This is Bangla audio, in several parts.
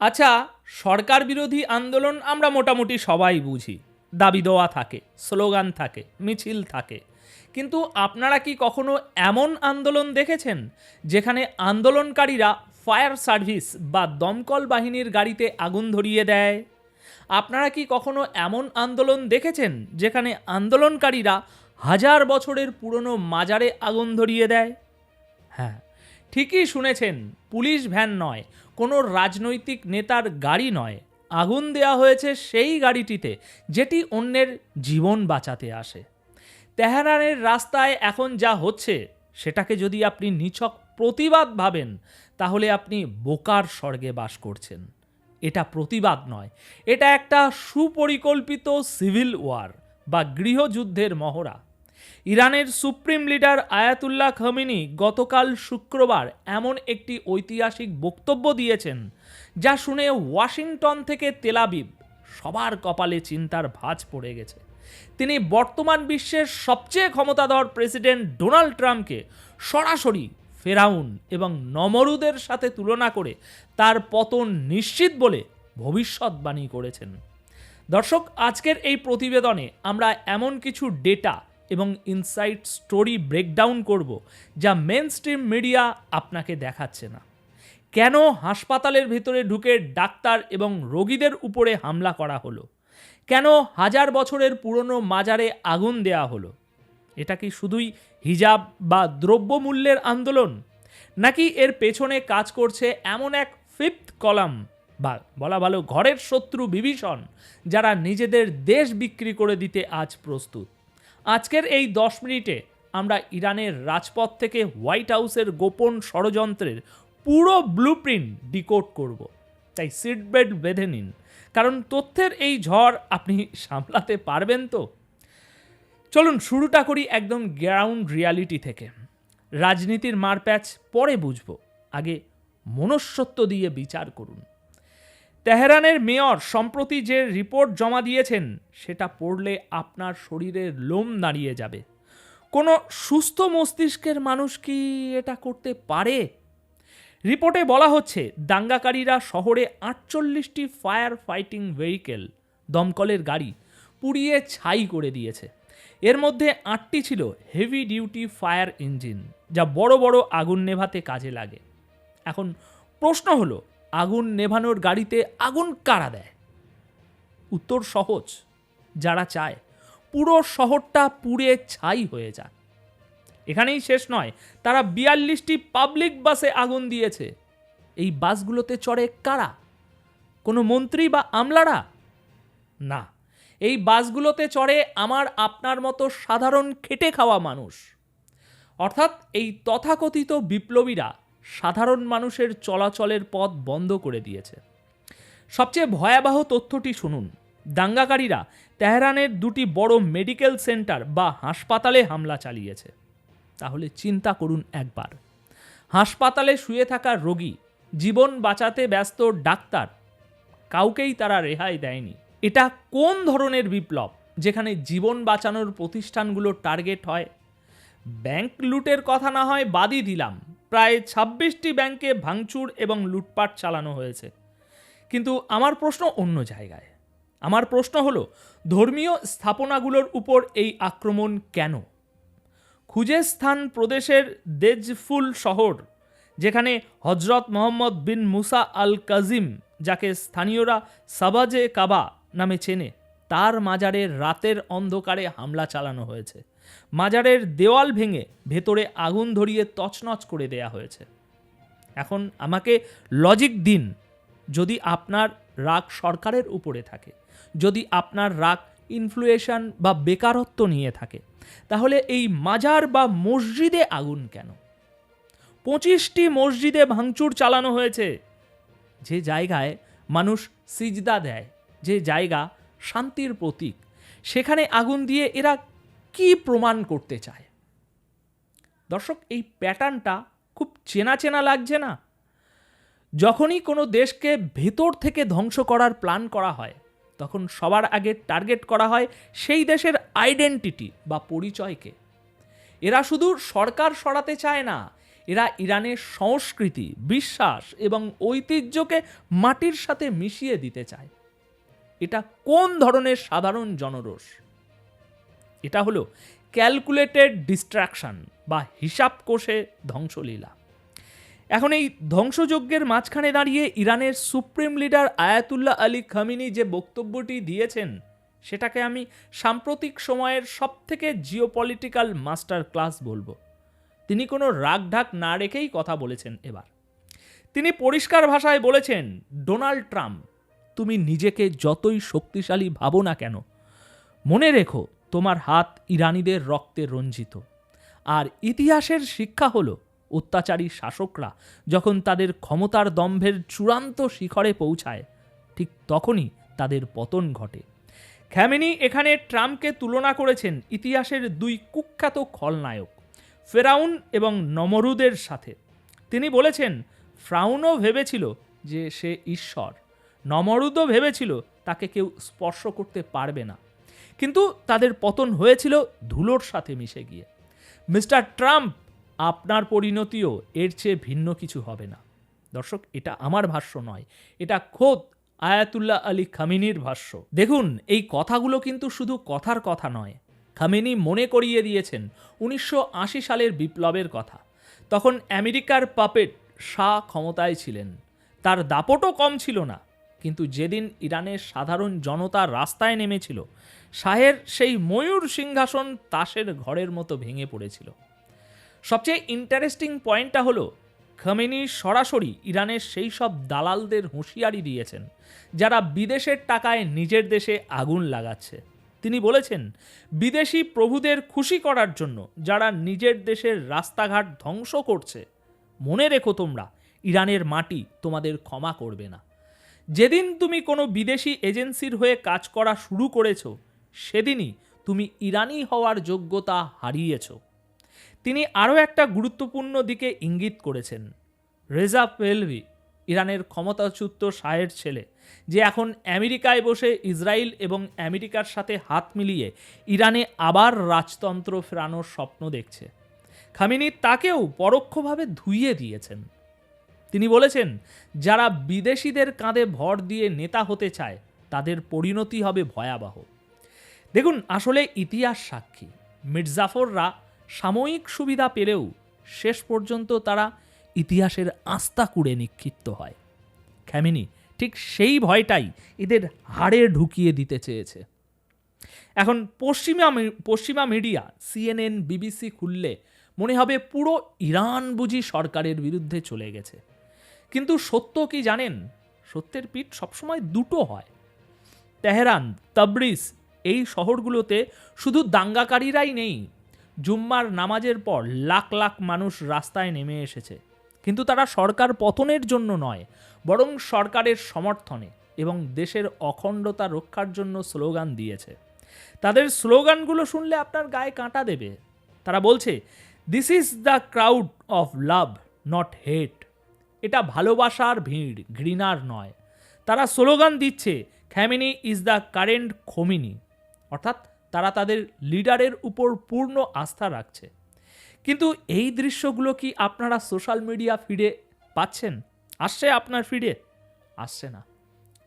আচ্ছা, সরকার বিরোধী আন্দোলন আমরা মোটামুটি সবাই বুঝি। দাবি দেওয়া থাকে, স্লোগান থাকে, মিছিল থাকে। কিন্তু আপনারা কি কখনো এমন আন্দোলন দেখেছেন যেখানে আন্দোলনকারীরা ফায়ার সার্ভিস বা দমকল বাহিনীর গাড়িতে আগুন ধরিয়ে দেয়? আপনারা কি কখনো এমন আন্দোলন দেখেছেন যেখানে আন্দোলনকারীরা হাজার বছরের পুরনো মাজারে আগুন ধরিয়ে দেয়? হ্যাঁ, ঠিকই শুনেছেন, পুলিশ ভ্যান নয়, কোনো রাজনৈতিক নেতার গাড়ি নয়, আগুন দেয়া হয়েছে সেই গাড়িটিতে যেটি অন্যের জীবন বাঁচাতে আসে। তেহরানের রাস্তায় এখন যা হচ্ছে সেটাকে যদি আপনি নিছক প্রতিবাদ ভাবেন, তাহলে আপনি বোকার স্বর্গে বাস করছেন। এটা প্রতিবাদ নয়, এটা একটা সুপরিকল্পিত সিভিল ওয়ার বা গৃহযুদ্ধের মহড়া। ইরানের সুপ্রিম লিডার আয়াতুল্লাহ খামেনি গতকাল শুক্রবার এমন একটি ঐতিহাসিক বক্তব্য দিয়েছেন যা শুনে ওয়াশিংটন থেকে তেলাবিব সবার কপালে চিন্তার ভাঁজ পড়ে গেছে। তিনি বর্তমান বিশ্বের সবচেয়ে ক্ষমতাধর প্রেসিডেন্ট ডোনাল্ড ট্রাম্পকে সরাসরি ফেরাউন এবং নমরুদের সাথে তুলনা করে তার পতন নিশ্চিত বলে ভবিষ্যৎবাণী করেছেন। দর্শক, আজকের এই প্রতিবেদনে আমরা এমন কিছু ডেটা এবং ইনসাইট স্টোরি ব্রেকডাউন করব যা মেন স্ট্রিম মিডিয়া আপনাকে দেখাচ্ছে না। কেন হাসপাতালের ভিতরে ঢুকে ডাক্তার এবং রোগীদের উপরে হামলা করা হলো? কেন হাজার বছরের পুরনো মাজারে আগুন দেয়া হলো? এটা কি শুধুই হিজাব বা দ্রব্যমূল্যের আন্দোলন, নাকি এর পেছনে কাজ করছে এমন এক ফিফথ কলাম বা বলা ভালো ঘরের শত্রু বিভীষণ, যারা নিজেদের দেশ বিক্রি করে দিতে আজ প্রস্তুত? আজকের এই 10 মিনিটে আমরা ইরানের রাজপথ থেকে হোয়াইট হাউসের গোপন ষড়যন্ত্রের পুরো ব্লুপ্রিন্ট ডিকোড করব। তাই সিট বেল্ট বেঁধে নিন, কারণ তথ্যের এই ঝড় আপনি সামলাতে পারবেন তো? চলুন শুরুটা করি একদম গ্রাউন্ড রিয়ালিটি থেকে। রাজনীতির মারপ্যাচ পরে বুঝবো, আগে মনুষ্যত্ব দিয়ে বিচার করুন। তেহরানের মেয়র সম্প্রতি যে রিপোর্ট জমা দিয়েছেন সেটা পড়লে আপনার শরীরের লোম দাঁড়িয়ে যাবে। কোনো সুস্থ মস্তিষ্কের মানুষ কি এটা করতে পারে? রিপোর্টে বলা হচ্ছে দাঙ্গাকারীরা শহরে 48টি ফায়ার ফাইটিং ভেহিকেল, দমকলের গাড়ি পুড়িয়ে ছাই করে দিয়েছে। এর মধ্যে 8টি ছিল হেভি ডিউটি ফায়ার ইঞ্জিন, যা বড় বড় আগুন নেভাতে কাজে লাগে। এখন প্রশ্ন হলো, আগুন নেভানোর গাড়িতে আগুন কারা দেয়? উত্তর সহজ, যারা চায় পুরো শহরটা পুড়ে ছাই হয়ে যাক। এখানেই শেষ নয়, তারা 42টি পাবলিক বাসে আগুন দিয়েছে। এই বাসগুলোতে চড়ে কারা? কোনো মন্ত্রী বা আমলারা? না, এই বাসগুলোতে চড়ে আমার আপনার মতো সাধারণ খেটে খাওয়া মানুষ। অর্থাৎ এই তথাকথিত বিপ্লবীরা সাধারণ মানুষের চলাচলের পথ বন্ধ করে দিয়েছে। সবচেয়ে ভয়াবহ তথ্যটি শুনুন, দাঙ্গাকারীরা তেহরানের 2টি বড় মেডিকেল সেন্টার বা হাসপাতালে হামলা চালিয়েছে। তাহলে চিন্তা করুন একবার, হাসপাতালে শুয়ে থাকা রোগী, জীবন বাঁচাতে ব্যস্ত ডাক্তার, কাউকেই তারা রেহাই দেয়নি। এটা কোন ধরনের বিপ্লব যেখানে জীবন বাঁচানোর প্রতিষ্ঠানগুলো টার্গেট হয়? ব্যাংক লুটের কথা না হয় বাদই দিলাম, প্রায় 26টি ব্যাংকে ভাঙচুর এবং লুটপাট চালানো হয়েছে। কিন্তু আমার প্রশ্ন অন্য জায়গায়। আমার প্রশ্ন হলো, ধর্মীয় স্থাপনাগুলোর উপর এই আক্রমণ কেন? খুজেস্তান প্রদেশের দেজফুল শহর, যেখানে হজরত মোহাম্মদ বিন মুসা আল কাজিম, যাকে স্থানীয়রা সাবাজে কাবা নামে চেনে, তার মাজারের রাতের অন্ধকারে হামলা চালানো হয়েছে। মাজারের দেওয়াল ভেঙে ভেতরে আগুন ধরিয়ে তছনছ করে দেয়া হয়েছে। এখন আমাকে লজিক দিন, যদি আপনার রাগ সরকারের উপরে থাকে, যদি আপনার রাগ ইনফ্লুয়েশন বা বেকারত্ব নিয়ে থাকে, তাহলে এই মাজার বা মসজিদে আগুন কেন? 25টি মসজিদে ভাঙচুর চালানো হয়েছে। যে জায়গায় মানুষ সিজদা দেয়, যে জায়গা শান্তির প্রতীক, সেখানে আগুন দিয়ে এরা কি প্রমাণ করতে চায়? দর্শক, এই প্যাটার্নটা খুব চেনা চেনা লাগছে না? যখনই কোনো দেশকে ভেতর থেকে ধ্বংস করার প্ল্যান করা হয়, তখন সবার আগে টার্গেট করা হয় সেই দেশের আইডেন্টিটি বা পরিচয়কে। এরা শুধু সরকার সরাতে চায় না, এরা ইরানের সংস্কৃতি, বিশ্বাস এবং ঐতিহ্যকে মাটির সাথে মিশিয়ে দিতে চায়। এটা কোন ধরনের সাধারণ জনরোষ? এটা হলো ক্যালকুলেটেড ডিস্ট্রাকশন বা হিসাব কষে ধ্বংসলীলা। এখন এই ধ্বংসযজ্ঞের মাঝখানে দাঁড়িয়ে ইরানের supreme leader Ayatollah Ali Khamenei যে বক্তব্যটি দিয়েছেন, সেটাকে আমি সাম্প্রতিক সময়ের সবথেকে জিওপলিটিক্যাল মাস্টার ক্লাস বলবো। তিনি কোনো রাগঢাক না রেখেই কথা বলেছেন এবার। তিনি পরিষ্কার ভাষায় বলেছেন, ডোনাল্ড ট্রাম্প, তুমি নিজেকে যতই শক্তিশালী ভাবো না কেন, মনে রেখো তোমার হাত ইরানিদের রক্তে রঞ্জিত। আর ইতিহাসের শিক্ষা হলো, অত্যাচারী শাসকরা যখন তাদের ক্ষমতার দম্ভের চূড়ান্ত শিখরে পৌঁছায়, ঠিক তখনই তাদের পতন ঘটে। খামেনি এখানে ট্রাম্পকে তুলনা করেছেন ইতিহাসের দুই কুখ্যাত খলনায়ক, ফেরাউন এবং নমরুদের সাথে। তিনি বলেছেন, ফ্রাউনও ভেবেছিল যে সে ঈশ্বর, নমরুদও ভেবেছিল তাকে কেউ স্পর্শ করতে পারবে না, কিন্তু তাদের পতন হয়েছিল ধুলোর সাথে মিশে গিয়ে। মিস্টার ট্রাম্প, আপনার পরিণতিও এর চেয়ে ভিন্ন কিছু হবে না। দর্শক, এটা আমার ভাষ্য নয়, এটা খোদ আয়াতুল্লাহ আলী খামেনির ভাষ্য। দেখুন, এই কথাগুলো কিন্তু শুধু কথার কথা নয়। খামেনি মনে করিয়ে দিয়েছেন 1980 সালের বিপ্লবের কথা। তখন আমেরিকার পাপেট শাহ ক্ষমতায় ছিলেন, তার দাপটও কম ছিল না। কিন্তু যেদিন ইরানের সাধারণ জনতা রাস্তায় নেমেছিল, শাহের সেই ময়ূর সিংহাসন তাসের ঘরের মতো ভেঙে পড়েছিল। সবচেয়ে ইন্টারেস্টিং পয়েন্টটা হলো, খামেনি সরাসরি ইরানের সেই সব দালালদের হুঁশিয়ারি দিয়েছেন যারা বিদেশের টাকায় নিজের দেশে আগুন লাগাচ্ছে। তিনি বলেছেন, বিদেশি প্রভুদের খুশি করার জন্য যারা নিজের দেশের রাস্তাঘাট ধ্বংস করছে, মনে রেখো তোমরা, ইরানের মাটি তোমাদের ক্ষমা করবে না। যেদিন তুমি কোনো বিদেশি এজেন্সির হয়ে কাজ করা শুরু করেছো, সেদিনই তুমি ইরানি হওয়ার যোগ্যতা হারিয়েছো। তিনি আরও একটা গুরুত্বপূর্ণ দিকে ইঙ্গিত করেছেন। রেজা পেহলভি, ইরানের ক্ষমতাচ্যুত শাহের ছেলে, যে এখন আমেরিকায় বসে ইসরায়েল এবং আমেরিকার সাথে হাত মিলিয়ে ইরানে আবার রাজতন্ত্র ফেরানোর স্বপ্ন দেখছে, খামেনি তাকেও পরোক্ষভাবে ধুইয়ে দিয়েছেন। তিনি বলেছেন, যারা বিদেশিদের কাঁধে ভর দিয়ে নেতা হতে চায়, তাদের পরিণতি হবে ভয়াবহ। দেখুন, আসলে ইতিহাস সাক্ষী, মির্জাফররা সাময়িক সুবিধা পেলেও শেষ পর্যন্ত তারা ইতিহাসের আস্থা কুড়ে নিক্ষিপ্ত হয়। খামেনি ঠিক সেই ভয়টাই এদের হাড়ে ঢুকিয়ে দিতে চেয়েছে। এখন পশ্চিমা মিডিয়া, CNN, BBC খুললে মনে হবে পুরো ইরান বুঝি সরকারের বিরুদ্ধে চলে গেছে। কিন্তু সত্য কি জানেন? সত্যের পিঠ সবসময় দুটো হয়। তেহরান, তাবরিজ, এই শহরগুলোতে শুধু দাঙ্গাকারীরাই নেই। জুম্মার নামাজের পর লাখ লাখ মানুষ রাস্তায় নেমে এসেছে, কিন্তু তারা সরকার পতনের জন্য নয়, বরং সরকারের সমর্থনে এবং দেশের অখণ্ডতা রক্ষার জন্য স্লোগান দিয়েছে। তাদের স্লোগানগুলো শুনলে আপনার গায়ে কাঁটা দেবে। তারা বলছে, this is the crowd of love, not হেট। এটা ভালোবাসার ভিড়, ঘৃণার নয়। তারা স্লোগান দিচ্ছে, খামেনি ইজ দ্য কারেন্ট খোমিনি, অর্থাৎ তারা তাদের লিডারের উপর পূর্ণ আস্থা রাখছে। কিন্তু এই দৃশ্যগুলো কি আপনারা সোশ্যাল মিডিয়া ফিডে পাচ্ছেন? আসছে আপনার ফিডে? আসছে না,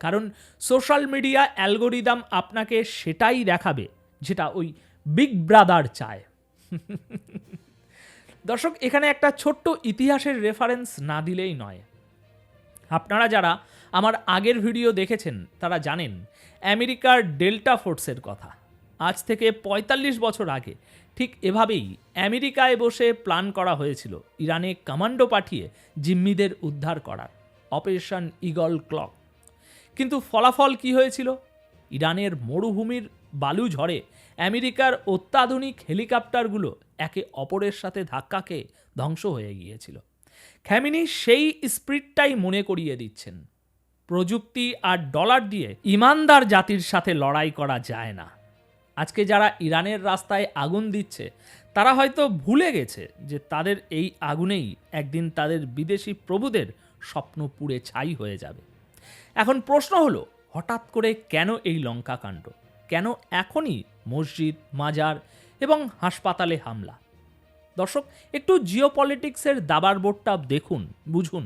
কারণ সোশ্যাল মিডিয়া অ্যালগোরিদম আপনাকে সেটাই দেখাবে যেটা ওই বিগ ব্রাদার চায়। দর্শক, এখানে একটা ছোট্ট ইতিহাসের রেফারেন্স না দিলেই নয়। আপনারা যারা আমার আগের ভিডিও দেখেছেন তারা জানেন আমেরিকার ডেল্টা ফোর্সের কথা। আজ থেকে ৪৫ বছর আগে ঠিক এভাবেই আমেরিকায় বসে প্ল্যান করা হয়েছিল ইরানে কমান্ডো পাঠিয়ে জিম্মিদের উদ্ধার করার, অপারেশন ঈগল ক্লক। কিন্তু ফলাফল কি হয়েছিল? ইরানের মরুভূমির বালু ঝড়ে আমেরিকার অত্যাধুনিক হেলিকপ্টারগুলো একে অপরের সাথে ধাক্কা খেয়ে ধ্বংস হয়ে গিয়েছিল। খামেনি সেই স্পিরিটটাই মনে করিয়ে দিচ্ছেন, প্রযুক্তি আর ডলার দিয়ে ইমানদার জাতির সাথে লড়াই করা যায় না। আজকে যারা ইরানের রাস্তায় আগুন দিচ্ছে, তারা হয়তো ভুলে গেছে যে তাদের এই আগুনেই একদিন তাদের বিদেশি প্রভুদের স্বপ্ন পুড়ে ছাই হয়ে যাবে। এখন প্রশ্ন হলো, হঠাৎ করে কেন এই লঙ্কাকাণ্ড? কেন এখনই মসজিদ, মাজার এবং হাসপাতালে হামলা? দর্শক, একটু জিওপলিটিক্সের দাবার বোর্ডটা দেখুন, বুঝুন।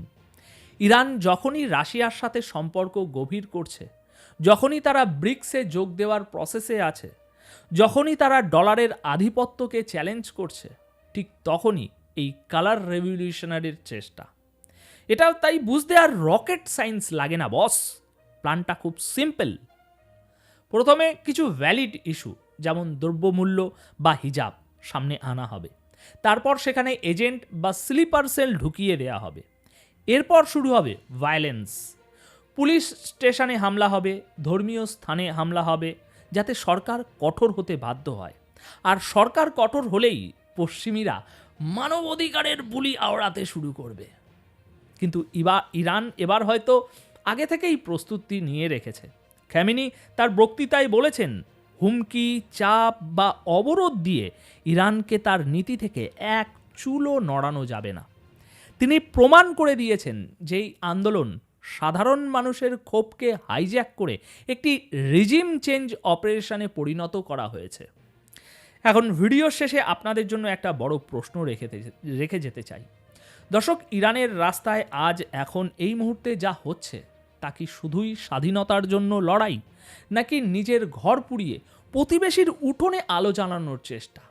ইরান যখনই রাশিয়ার সাথে সম্পর্ক গভীর করছে, যখনই তারা ব্রিক্সে যোগ দেওয়ার প্রসেসে আছে, যখনই তারা ডলারের আধিপত্যকে চ্যালেঞ্জ করছে, ঠিক তখনই এই কালার রেভলিউশনারির চেষ্টা। এটা তাই বুঝতে আর রকেট সায়েন্স লাগে না বস, প্ল্যানটা খুব সিম্পল। প্রথমে কিছু ভ্যালিড ইস্যু যেমন দ্রব্যমূল্য বা হিজাব সামনে আনা হবে, তারপর সেখানে এজেন্ট বা স্লিপার সেল ঢুকিয়ে দেওয়া হবে। এরপর শুরু হবে ভায়োলেন্স, পুলিশ স্টেশনে হামলা হবে, ধর্মীয় স্থানে হামলা হবে, যাতে সরকার কঠোর হতে বাধ্য হয়। আর সরকার কঠোর হলেই পশ্চিমীরা মানবাধিকারের বুলি আওড়াতে শুরু করবে। কিন্তু ইরান এবার হয়তো আগে থেকেই প্রস্তুতি নিয়ে রেখেছে। খামেনি তার বক্তৃতায় বলেছেন, হুমকি, চাপ বা অবরোধ দিয়ে ইরানকে তার নীতি থেকে এক চুলও নড়ানো যাবে না। তিনি প্রমাণ করে দিয়েছেন যে এই আন্দোলন সাধারণ মানুষের ক্ষোভকে হাইজ্যাক করে একটি রিজিম চেঞ্জ অপারেশনে পরিণত করা হয়েছে। এখন ভিডিওর শেষে আপনাদের জন্য একটা বড় প্রশ্ন রেখে যেতে চাই। দর্শক, ইরানের রাস্তায় আজ এখন এই মুহূর্তে যা হচ্ছে তা কি শুধুই স্বাধীনতার জন্য লড়াই, নাকি নিজের ঘর পুড়িয়ে প্রতিবেশীর উঠোনে আলো জ্বালানোর চেষ্টা?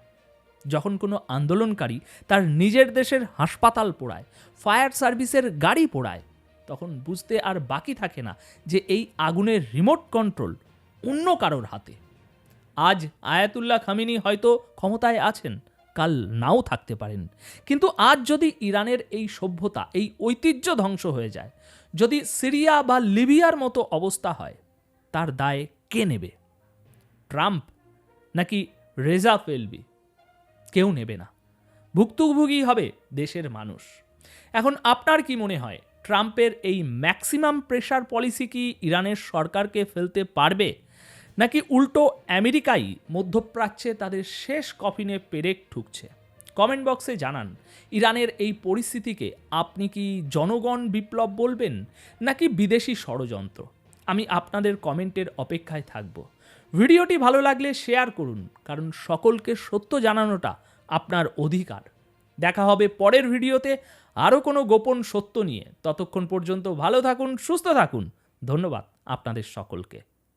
যখন কোনো আন্দোলনকারী তার নিজের দেশের হাসপাতাল পোড়ায়, ফায়ার সার্ভিসের গাড়ি পোড়ায়, তখন বুঝতে আর বাকি থাকে না যে এই আগুনের রিমোট কন্ট্রোল অন্য কারোর হাতে। আজ আয়াতুল্লাহ খামেনি হয়তো ক্ষমতায় আছেন, কাল নাও থাকতে পারেন, কিন্তু আজ যদি ইরানের এই সভ্যতা, এই ঐতিহ্য ধ্বংস হয়ে যায়, যদি সিরিয়া বা লিবিয়ার মতো অবস্থা হয়, তার দায় কে নেবে? ট্রাম্প নাকি রেজা পেহলভি? কেউ নেবে না, ভুক্তভোগী হবে দেশের মানুষ। এখন আপনার কি মনে হয়, ট্রাম্পের এই ম্যাক্সিমাম প্রেশার পলিসি কি ইরানের সরকারকে ফেলতে পারবে, নাকি উল্টো আমেরিকাই মধ্যপ্রাচ্যে তাদের শেষ কফিনে পেরেক ঠুকছে? কমেন্ট বক্সে জানান, ইরানের এই পরিস্থিতিকে আপনি কি জনগণ বিপ্লব বলবেন, নাকি বিদেশি ষড়যন্ত্র? আমি আপনাদের কমেন্টের অপেক্ষায় থাকব। ভিডিওটি ভালো লাগলে শেয়ার করুন, কারণ সকলকে সত্য জানানোটা আপনার অধিকার। দেখা হবে পরের ভিডিওতে আরও কোনো গোপন সত্য নিয়ে। ততক্ষণ পর্যন্ত ভালো থাকুন, সুস্থ থাকুন। ধন্যবাদ আপনাদের সকলকে।